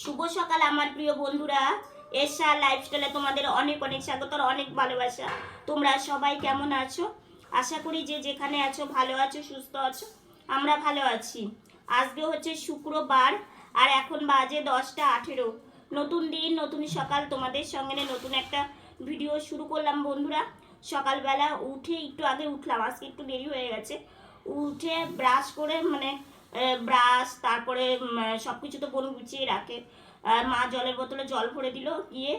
শুভ সকাল আমার প্রিয় বন্ধুরা। এশা লাইফস্টাইলে তোমাদের অনেক অনেক স্বাগত, অনেক ভালোবাসা। তোমরা সবাই কেমন আছো? আশা করি যে যেখানে আছো ভালো আছো, সুস্থ আছো। আমরা ভালো আছি। আজকে হচ্ছে শুক্রবার আর এখন বাজে 10টা 18। নতুন দিন, নতুন সকাল, তোমাদের সঙ্গে নতুন একটা ভিডিও শুরু করলাম বন্ধুরা। সকালবেলা উঠে একটু আগে উঠলাম, আজকে একটু দেরি হয়ে গেছে। উঠে ব্রাশ করে ব্রাশ তারপরে সব কিছু তো বোন গুছিয়ে রাখে। মা জলের বোতলে জল ভরে দিল, গিয়ে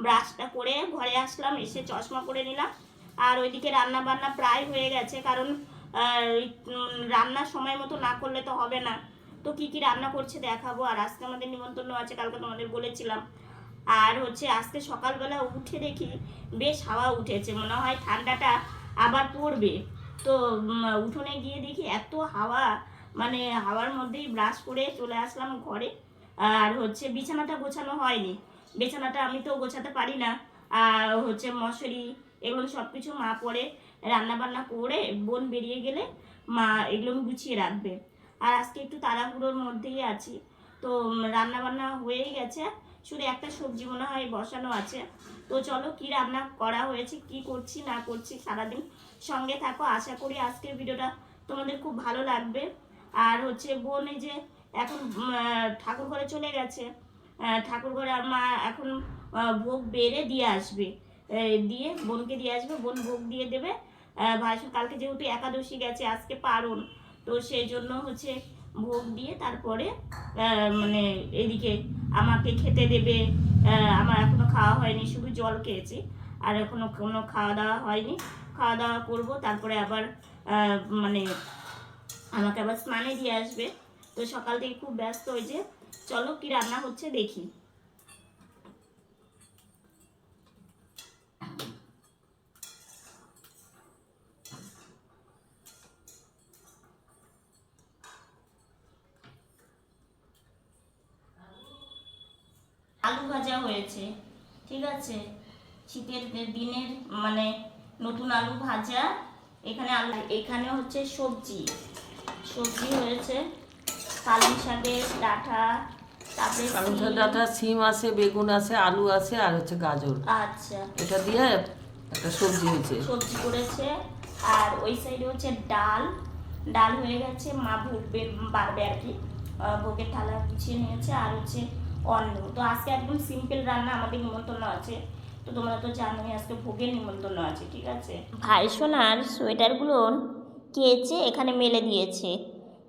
ব্রাশটা করে ঘরে আসলাম, এসে চশমা পরে নিলাম। আর ওইদিকে রান্না বান্না প্রায় হয়ে গেছে, কারণ রান্না সময় মতো না করলে তো হবে না। তো কি কি রান্না করছে দেখাবো। আর আজকে আমাদের নিমন্ত্রণ আছে, কালকে তোমাদের বলেছিলাম। আর হচ্ছে আজকে সকালবেলা উঠে দেখি বেশ হাওয়া উঠেছে, মনে হয় ঠান্ডাটা আবার পড়বে। তো উঠোনে গিয়ে দেখি এত হাওয়া, মানে হাওয়ার মধ্যেই ব্রাশ করে চলে আসলাম ঘরে। আর হচ্ছে বিছানাটা গোছানো হয়নি, বিছানাটা আমি তো গোছাতে পারি না। আর হচ্ছে মশারি এগুলো সব কিছু মা পরে রান্না বান্না করে বোন বেরিয়ে গেলে মা এগুলো গুছিয়ে রাখবে। আর আজকে একটু তাড়াহুড়োর মধ্যেই আছি। তো রান্না বান্না হয়েই গেছে, শুধু একটা সবজি মনে হয় বসানো আছে। তো চলো কি রান্না করা হয়েছে, কি করছি না করছি সারাদিন সঙ্গে থাকো। আশা করি আজকের ভিডিওটা তোমাদের খুব ভালো লাগবে। আর হচ্ছে বোন এই যে এখন ঠাকুর ঘরে চলে গেছে। ঠাকুর ঘরে আর মা এখন ভোগ বেড়ে দিয়ে আসবে, দিয়ে বোনকে দিয়ে আসবে, বোন ভোগ দিয়ে দেবে। ভাইসুর কালকে যেহেতু একাদশী গেছে, আজকে পারণ, তো সেই জন্য হচ্ছে ভোগ দিয়ে তারপরে মানে এদিকে আমাকে খেতে দেবে। আমার এখনো খাওয়া হয়নি, শুধু জল খেয়েছি, আর এখনো কোনো খাওয়া দাওয়া হয়নি। খাওয়া দাওয়া করবো, তারপরে আবার মানে আমাকে আবার স্নানে দিয়ে আসবে। তো সকাল থেকে খুব ব্যস্ত হয়েছে। চলো কি রান্না হচ্ছে দেখি। আলু ভাজা হয়েছে, ঠিক আছে, শীতের দিনের মানে নতুন আলু ভাজা। এখানে আলু, এখানে হচ্ছে সবজি সবজি হয়েছে, পালং শাকের ডাঁটা, তারপরে পালং শাক ডাঁটা, সিম আছে, বেগুন আছে, আলু আছে, আর হচ্ছে গাজর। আচ্ছা, এটা দিয়ে একটা সবজি হয়েছে। সবজি করেছে। আর ওই সাইডে হচ্ছে ডাল, ডাল হয়ে গেছে, মা ভোগ বাড়বে আর কি, ভোগের থালা গুছিয়ে নিয়েছে। আর হচ্ছে অন্ন। তো আজকে একদম সিম্পল রান্না, আমাদের নিমন্ত্রণ আছে, তো তোমরা তো জানোই আজকে ভোগের নিমন্ত্রণ আছে, ঠিক আছে। ভাই সোনার সোয়েটারগুলো কেচে এখানে মেলে দিয়েছে।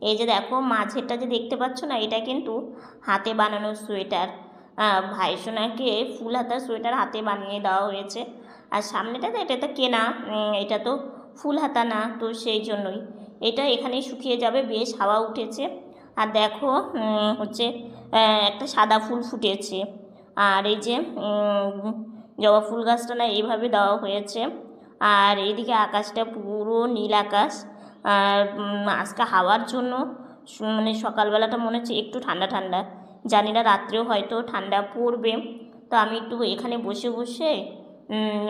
এই যে দেখো মাঝেরটা যে দেখতে পাচ্ছ না, এটা কিন্তু হাতে বানানো সোয়েটার। ভাই সোনাকে ফুল হাতা সোয়েটার হাতে বানিয়ে দেওয়া হয়েছে। আর সামনেটাতে এটা তো কেনা, এটা তো ফুল হাতা না, তো সেই জন্যই এটা এখানেই শুকিয়ে যাবে। বেশ হাওয়া উঠেছে। আর দেখো হচ্ছে একটা সাদা ফুল ফুটেছে। আর এই যে জবা ফুল গাছটা না এইভাবে দেওয়া হয়েছে। আর এইদিকে আকাশটা পুরো নীল আকাশ। আর আজকে হাওয়ার জন্য মানে সকালবেলাটা মনে হচ্ছে একটু ঠান্ডা ঠান্ডা, জানি না রাত্রেও হয়তো ঠান্ডা পড়বে। তো আমি একটু এখানে বসে বসে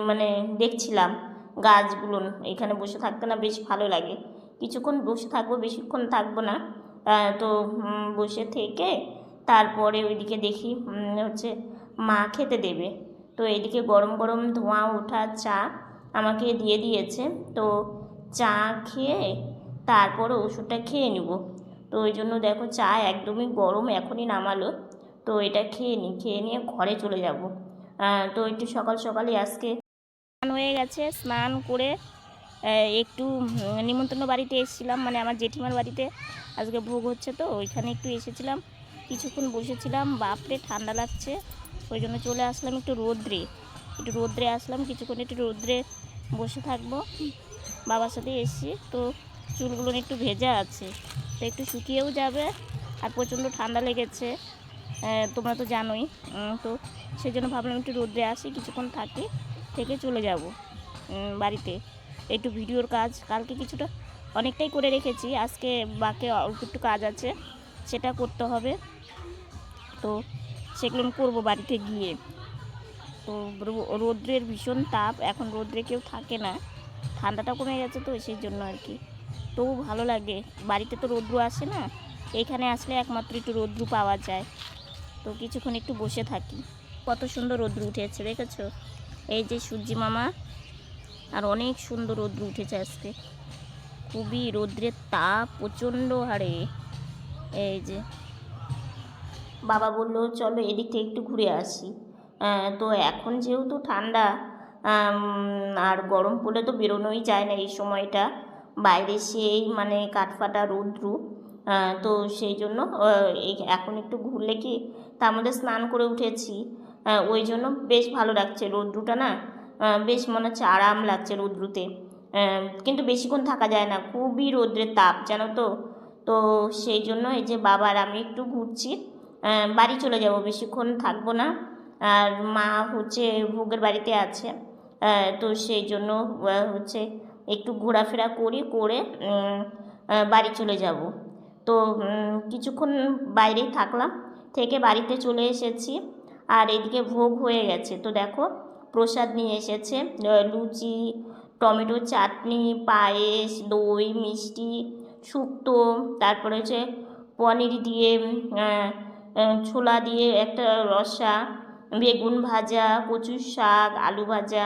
মানে দেখছিলাম গাছগুলো। এখানে বসে থাকতে না বেশ ভালো লাগে। কিছুক্ষণ বসে থাকবো, বেশিক্ষণ থাকবো না। তো বসে থেকে তারপরে ওইদিকে দেখি হচ্ছে মা খেতে দেবে। তো এদিকে গরম গরম ধোঁয়া ওঠা চা আমাকে দিয়ে দিয়েছে। তো চা খেয়ে তারপরে ওষুধটা খেয়ে নেব। তো ওই জন্য দেখো চা একদমই গরম, এখনই নামালো। তো এটা খেয়ে নিই, খেয়ে নিয়ে ঘরে চলে যাব। তো একটু সকাল সকালে আজকে স্নান হয়ে গেছে, স্নান করে একটু নিমন্ত্রণ বাড়িতে এসেছিলাম, মানে আমার জেঠিমার বাড়িতে আজকে ভোগ হচ্ছে, তো ওইখানে একটু এসেছিলাম, কিছুক্ষণ বসেছিলাম। বাপরে ঠান্ডা লাগছে, ওই জন্য চলে আসলাম একটু রোদ্রে, একটু রোদ্রে আসলাম, কিছুক্ষণ একটু রোদ্রে বসে থাকবো। বাবার সাথে এসেছি, তো চুলগুলো একটু ভেজা আছে, তো একটু শুকিয়েও যাবে। আর প্রচণ্ড ঠান্ডা লেগেছে, তোমরা তো জানোই। তো সেই জন্য ভাবলাম একটু রোদ্রে আসি, কিছুক্ষণ থাকি, থেকে চলে যাব বাড়িতে। একটু ভিডিওর কাজ কালকে কিছুটা অনেকটাই করে রেখেছি, আজকে বাকি অল্প একটু কাজ আছে, সেটা করতে হবে। তো সেগুলো করবো বাড়িতে গিয়ে। তো রোদ্রের ভীষণ তাপ, এখন রোদ্রে কেউ থাকে না, ঠান্ডাটা কমে গেছে, তো সেই জন্য আর কি। তবু ভালো লাগে, বাড়িতে তো রৌদ্র আসে না, এখানে আসলে একমাত্র একটু রৌদ্র পাওয়া যায়। তো কিছুক্ষণ একটু বসে থাকি। কত সুন্দর রোদ্র উঠেছে দেখেছো, এই যে সূর্যি মামা, আর অনেক সুন্দর রোদ্র উঠেছে আজকে, খুবই রৌদ্রের তাপ প্রচণ্ড হারে। এই যে বাবা বললো চলো এদিক থেকে একটু ঘুরে আসি। তো এখন যেহেতু ঠান্ডা আর গরম পড়লে তো বেরোনোই যায় না এই সময়টা, বাইরে সেই মানে কাঠফাটা রৌদ্র। তো সেই জন্য এখন একটু ঘুরলে কি, তার মধ্যে স্নান করে উঠেছি, ওই জন্য বেশ ভালো লাগছে রৌদ্রটা না, বেশ মনে হচ্ছে আরাম লাগছে রৌদ্রুতে। কিন্তু বেশিক্ষণ থাকা যায় না, খুবই রৌদ্রের তাপ জানো তো। তো সেই জন্য এই যে বাবার আমি একটু ঘুরছি, বাড়ি চলে যাব, বেশিক্ষণ থাকবো না। আর মা হচ্ছে ভোগের বাড়িতে আছে, তো সেই জন্য হচ্ছে একটু ঘোরাফেরা করে বাড়ি চলে যাব। তো কিছুক্ষণ বাইরেই থাকলাম, থেকে বাড়িতে চলে এসেছি। আর এদিকে ভোগ হয়ে গেছে, তো দেখো প্রসাদ নিয়ে এসেছে, লুচি, টমেটো চাটনি, পায়েস, দই, মিষ্টি, শুক্তো, তারপরে হচ্ছে পনির দিয়ে, ছোলা দিয়ে একটা রসা, বেগুন ভাজা, কচুর শাক, আলু ভাজা,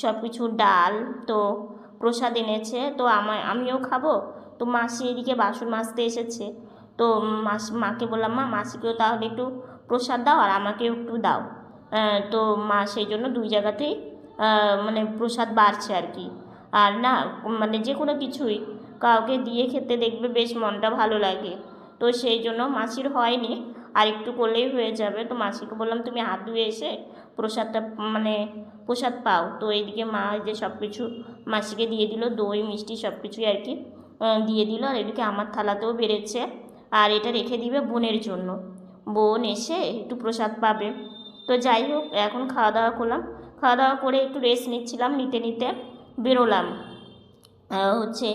সব কিছু, ডাল। তো প্রসাদ এনেছে, তো আমিও খাবো। তো মাসি এদিকে বাসন মাজতে এসেছে, তো মাকে বললাম মা মাসিকেও তাহলে একটু প্রসাদ দাও আর আমাকেও একটু দাও। তো মা সেই জন্য দুই জায়গাতেই মানে প্রসাদ বাড়ছে আর কি। আর না মানে যে কোনো কিছুই কাউকে দিয়ে খেতে দেখবে বেশ মনটা ভালো লাগে। তো সেই জন্য মাসির হয়নি, আর একটু করলেই হয়ে যাবে। তো মাসিকে বললাম তুমি হাত ধুয়ে এসে প্রসাদটা মানে প্রসাদ পাও। তো এইদিকে মা যে সব কিছু মাসিকে দিয়ে দিল, দই মিষ্টি সব কিছুই আর কি দিয়ে দিল। আর এদিকে আমার থালাতেও বেড়েছে, আর এটা রেখে দিবে বোনের জন্য, বোন এসে একটু প্রসাদ পাবে। তো যাই হোক এখন খাওয়া দাওয়া করলাম, খাওয়া দাওয়া করে একটু রেস্ট নিচ্ছিলাম, নিতে নিতে বেরোলাম হচ্ছে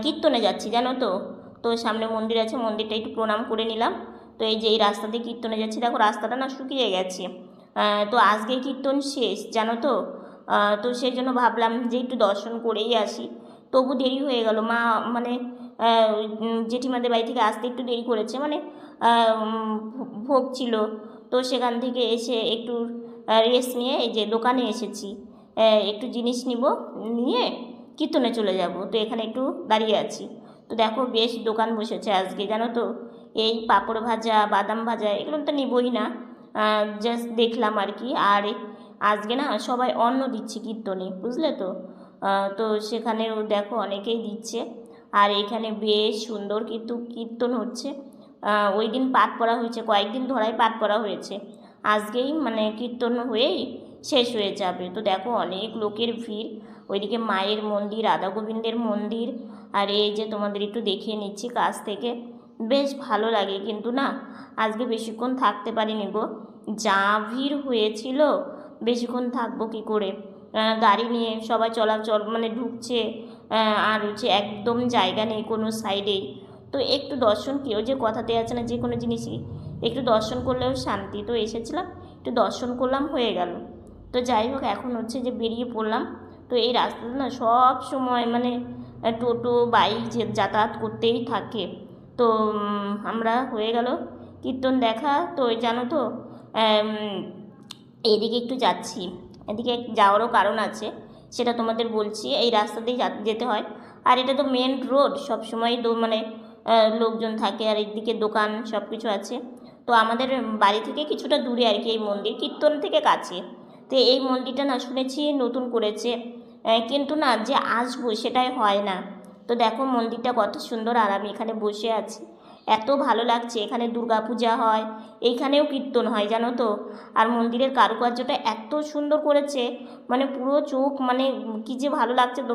কীর্তনে যাচ্ছি জানো তো। তো সামনে মন্দির আছে, মন্দিরটা একটু প্রণাম করে নিলাম। তো এই যে এই রাস্তা দিয়ে কীর্তনে যাচ্ছি, দেখো রাস্তাটা না শুকিয়ে গেছে। তো আজকে কীর্তন শেষ জানো তো। তো সেই জন্য ভাবলাম যে একটু দর্শন করেই আসি, তবু দেরি হয়ে গেল। মা মানে জেঠিমাদের বাড়ি থেকে আসতে একটু দেরি করেছে, মানে ভোগ ছিল। তো সেখান থেকে এসে একটু রেস্ট নিয়ে এই যে দোকানে এসেছি, একটু জিনিস নিয়ে কীর্তনে চলে যাব। তো এখানে একটু দাঁড়িয়ে আছি। তো দেখো বেশ দোকান বসেছে আজকে জানো তো, এই পাঁপড় ভাজা, বাদাম ভাজা, এগুলো তো নিবই না, জাস্ট দেখলাম আর কি। আর আজকে না সবাই অন্ন দিচ্ছে কীর্তনে, বুঝলে তো। তো সেখানেও দেখো অনেকেই দিচ্ছে, আর এখানে বেশ সুন্দর কিন্তু কীর্তন হচ্ছে। ওই দিন পাঠ পড়া হয়েছে, কয়েকদিন ধরাই পাঠ পড়া হয়েছে, আজকেই মানে কীর্তন হয়েই শেষ হয়ে যাবে। তো দেখো অনেক লোকের ভিড়, ওইদিকে মায়ের মন্দির, রাধা গোবিন্দের মন্দির। আর এই যে তোমাদের একটু দেখিয়ে নিচ্ছি কাছ থেকে, বেশ ভালো লাগে। কিন্তু না আজকে বেশিক্ষণ থাকতে পারিনি গো, যা ভিড় হয়েছিল, বেশিক্ষণ থাকবো কী করে। গাড়ি নিয়ে সবাই চলাচল মানে ঢুকছে, আর হচ্ছে একদম জায়গা নেই কোনো সাইডেই। তো একটু দর্শন, কেউ যে কথাতে আছে না, যে কোনো জিনিসই একটু দর্শন করলেও শান্তি। তো এসেছিলাম একটু দর্শন করলাম, হয়ে গেল। তো যাই হোক এখন হচ্ছে যে বেরিয়ে পড়লাম। তো এই রাস্তাটা না সব সময় মানে টোটো বাইক যাতায়াত করতেই থাকে। তো আমরা হয়ে গেল কীর্তন দেখা। তো জানো তো এইদিকে একটু যাচ্ছি, এদিকে যাওয়ারও কারণ আছে, সেটা তোমাদের বলছি। এই রাস্তা দিয়ে যেতে হয়, আর এটা তো মেন রোড, সবসময় মানে লোকজন থাকে, আর এইদিকে দোকান সব কিছু আছে। তো আমাদের বাড়ি থেকে কিছুটা দূরে আর কি এই মন্দির, কীর্তন থেকে কাছে। তো এই মন্দিরটা না শুনেছি নতুন করেছে, কিন্তু না যে আসবো সেটাই হয় না। তো দেখো মন্দিরটা কত সুন্দর, আর আমি এখানে বসে আছি, এত ভালো লাগছে। এখানে দুর্গাপূজা হয়, এইখানেও কীর্তন হয় জানো তো। আর মন্দিরের কারুকার্যটা এত সুন্দর করেছে, মানে পুরো চোখ মানে কী যে ভালো লাগছে, তো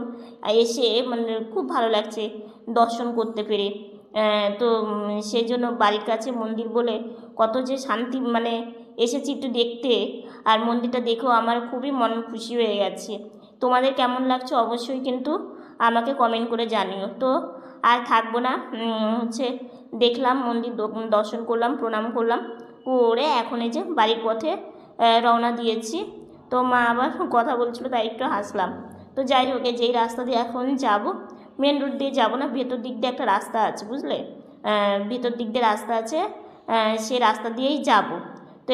এসে মানে খুব ভালো লাগছে দর্শন করতে পেরে। তো সেই জন্য বাড়ির কাছে মন্দির বলে কত যে শান্তি, মানে এসেছি একটু দেখতে, আর মন্দিরটা দেখেও আমার খুবই মন খুশি হয়ে গেছে। তোমাদের কেমন লাগছে অবশ্যই কিন্তু আমাকে কমেন্ট করে জানিও। তো আর থাকবো না, হচ্ছে দেখলাম মন্দির, দর্শন করলাম, প্রণাম করলাম, করে এখন এই যে বাড়ির পথে রওনা দিয়েছি। তো মা আবার কথা বলছিল, তাই একটু হাসলাম। তো যাই হোক যেই রাস্তা দিয়ে এখন যাব, মেন রোড দিয়ে যাব না, ভেতর দিক দিয়ে একটা রাস্তা আছে বুঝলে, ভেতর দিক দিয়ে রাস্তা আছে, সে রাস্তা দিয়েই যাব।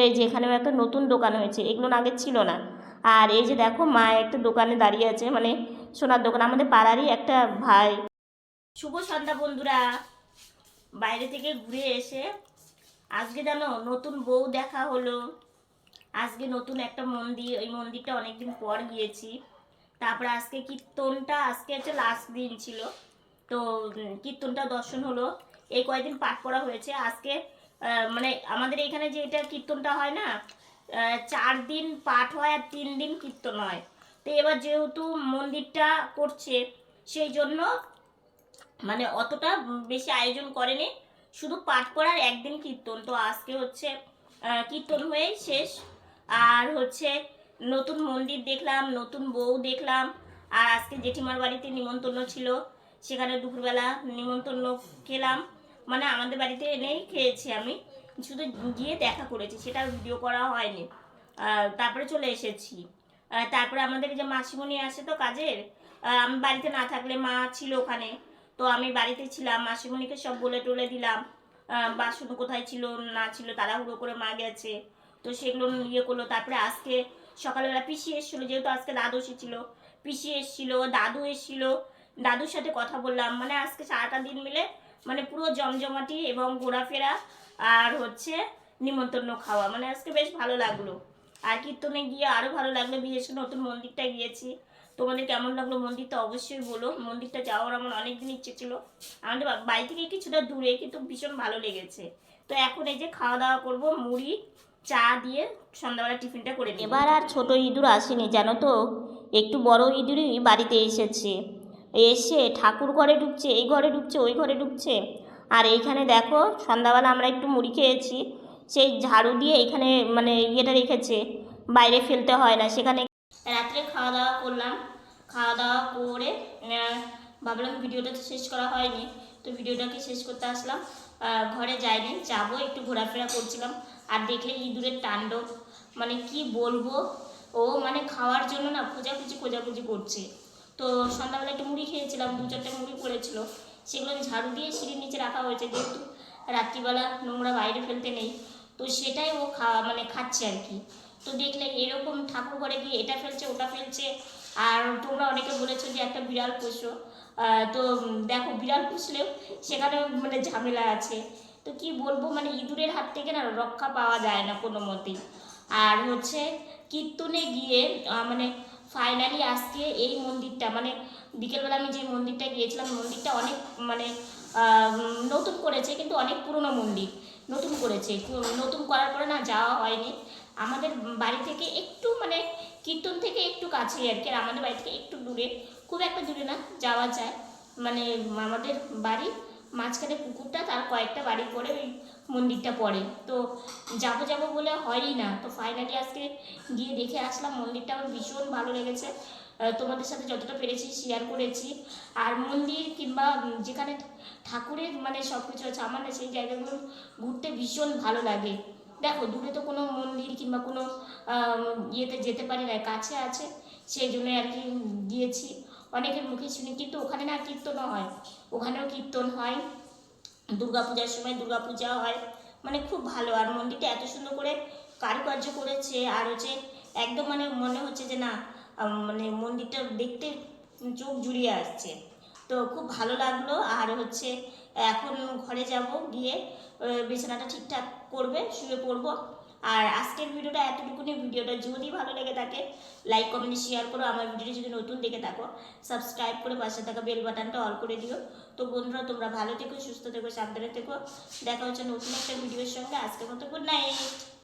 এই যে এখানেও একটা নতুন দোকান হয়েছে, এগুলো আগে ছিল না। আর এই যে দেখো মা একটা দোকানে দাঁড়িয়ে আছে, মানে সোনার দোকান, আমাদের পাড়ারই একটা ভাই। শুভ সন্ধ্যা বন্ধুরা, বাইরে থেকে ঘুরে এসে আজকে জানো নতুন বউ দেখা হলো। আজকে নতুন একটা মন্দির, ওই মন্দিরটা অনেকদিন পর গিয়েছি। তারপরে আজকে কীর্তনটা, আজকে হচ্ছে লাস্ট দিন ছিল, তো কীর্তনটা দর্শন হলো। এই কয়েকদিন পাঠ করা হয়েছে। আজকে মানে আমাদের এখানে যে এটা কীর্তনটা হয় না, 4 দিন পাঠ হয় আর 3 দিন কীর্তন হয়। তো এবার যেহেতু মন্দিরটা করছে সেই জন্য মানে অতটা বেশি আয়োজন করেনি, শুধু পাঠ করার একদিন কীর্তন। তো আজকে হচ্ছে কীর্তন হয়েই শেষ। আর হচ্ছে নতুন মন্দির দেখলাম, নতুন বউ দেখলাম। আর আজকে জেঠিমার বাড়িতে নিমন্ত্রণ ছিল, সেখানে দুপুরবেলা নিমন্ত্রণ খেলাম, মানে আমাদের বাড়িতে এনেই খেয়েছি। আমি শুধু গিয়ে দেখা করেছি, সেটা ভিডিও করা হয়নি। তারপরে চলে এসেছি। তারপরে আমাদের যে মাসিমণি আসে তো কাজের, আমি বাড়িতে না থাকলে মা ছিল ওখানে, তো আমি বাড়িতে ছিলাম, মাসিমণিকে সব বলে টলে দিলাম। বাসন কোথায় ছিল না ছিল তাড়াহুড়ো করে মা গেছে, তো সেগুলো ইয়ে করলো। তারপরে আজকে সকালবেলা পিসি এসেছিলো, যেহেতু আজকে দ্বাদশী ছিল, পিসি এসেছিলো, দাদু এসেছিলো, দাদুর সাথে কথা বললাম। মানে আজকে সারাটা দিন মিলে মানে পুরো জমজমাটি এবং ঘোরাফেরা আর হচ্ছে নিমন্ত্রণ খাওয়া, মানে আজকে বেশ ভালো লাগলো। আর কীর্তনে গিয়ে আরও ভালো লাগলো, বিশেষ করে নতুন মন্দিরটা গিয়েছি। তোমাদের কেমন লাগলো মন্দিরটা অবশ্যই বলো। মন্দিরটা যাওয়ার আমার অনেকদিন ইচ্ছে ছিল, আমাদের বাড়ি থেকে কিছুটা দূরে, কিন্তু ভীষণ ভালো লেগেছে। তো এখন এই যে খাওয়া দাওয়া করবো, মুড়ি চা দিয়ে সন্ধ্যাবেলা টিফিনটা করে নিই। এবার আর ছোট ইঁদুর আসেনি জানো তো, একটু বড় ইঁদুরই বাড়িতে এসেছে। এসে ঠাকুর ঘরে ঢুকছে, এই ঘরে ঢুকছে, ওই ঘরে ঢুকছে। আর এইখানে দেখো সন্ধ্যাবেলা আমরা একটু মুড়ি খেয়েছি, সেই ঝাড়ু দিয়ে এখানে মানে ইয়েটা রেখেছে, বাইরে ফেলতে হয় না। সেখানে রাত্রে খাওয়া দাওয়া করলাম, খাওয়া দাওয়া করে ভাবলাম ভিডিওটা তো শেষ করা হয়নি, তো ভিডিওটাকে শেষ করতে আসলাম। ঘরে যাইনি, যাবো, একটু ঘোরাফেরা করছিলাম। আর দেখলে ইঁদুরের তাণ্ডব, মানে কি বলবো, ও মানে খাওয়ার জন্য না খোঁজাখুঁজি করছে। তো সন্ধ্যাবেলা একটু মুড়ি খেয়েছিলাম, 2-4টে মুড়ি পড়েছিল, সেগুলো ঝাড়ু দিয়ে সিঁড়ির নিচে রাখা হয়েছে, যেহেতু রাত্রিবেলা নোংরা বাইরে ফেলতে নেই, তো সেটাই ও মানে খাচ্ছে আর কি। তো দেখলে এরকম ঠাকুর ঘরে গিয়ে এটা ফেলছে ওটা ফেলছে। আর তোমরা অনেকে বলেছো যে একটা বিড়াল পোষো, তো দেখো বিড়াল পুষলেও সেখানে মানে ঝামেলা আছে। তো কি বলবো, মানে ইঁদুরের হাত থেকে না রক্ষা পাওয়া যায় না কোনো মতেই। আর হচ্ছে কীর্তনে গিয়ে মানে ফাইনালি আজকে এই মন্দিরটা, মানে বিকেলবেলা আমি যে মন্দিরটা গিয়েছিলাম, মন্দিরটা অনেক মানে নতুন করেছে, কিন্তু অনেক পুরনো মন্দির, নতুন করেছে। নতুন করার পরে না যাওয়া হয়নি। আমাদের বাড়ি থেকে একটু মানে কীর্তন থেকে একটু কাছেই আর কি, আর আমাদের বাড়ি থেকে একটু দূরে, খুব একটা দূরে না, যাওয়া যায়। মানে আমাদের বাড়ি মাঝখানে পুকুরটা, তার কয়েকটা বাড়ি পরে ওই মন্দিরটা পড়ে। তো যাবো বলে হয়ই না। তো ফাইনালি আজকে গিয়ে দেখে আসলাম, মন্দিরটা আমার ভীষণ ভালো লেগেছে। তোমাদের সাথে যতটা পেরেছি শেয়ার করেছি। আর মন্দির কিংবা যেখানে ঠাকুরের মানে সব কিছু আছে, আমার না সেই জায়গাগুলো ঘুরতে ভীষণ ভালো লাগে। দেখো দূরে তো কোনো মন্দির কিংবা কোনো ইয়েতে যেতে পারি না, কাছে আছে, সেই জন্যই আর কি গিয়েছি। অনেকের মুখে শুনি, কিন্তু ওখানে না কীর্তনও হয়, ওখানেও কীর্তন হয়, দুর্গাপূজার সময় দুর্গাপূজা হয়, মানে খুব ভালো। আর মন্দিরটা এত সুন্দর করে কারুকার্য করেছে, আর হচ্ছে একদম মানে মনে হচ্ছে যে না মানে মন্দিরটা দেখতে চোখ জুড়িয়ে আসছে। তো খুব ভালো লাগলো। আর হচ্ছে এখন ঘরে যাব, গিয়ে বিছানাটা ঠিকঠাক করবে, শুয়ে পড়বো। আর আজকের ভিডিওটা এতটুকুনি। ভিডিওটা যদি ভালো লেগে থাকে লাইক কমেন্ট শেয়ার করো। আমার ভিডিওটা যদি নতুন দেখে থাকো সাবস্ক্রাইব করে পাশে থাকা বেল বাটনটা অল করে দিও। তো বন্ধুরা তোমরা ভালো থেকো, সুস্থ থেকো, সাবধানে থেকো। দেখা হচ্ছে নতুন একটা ভিডিওর সঙ্গে। আজকের মতো গুড নাইট।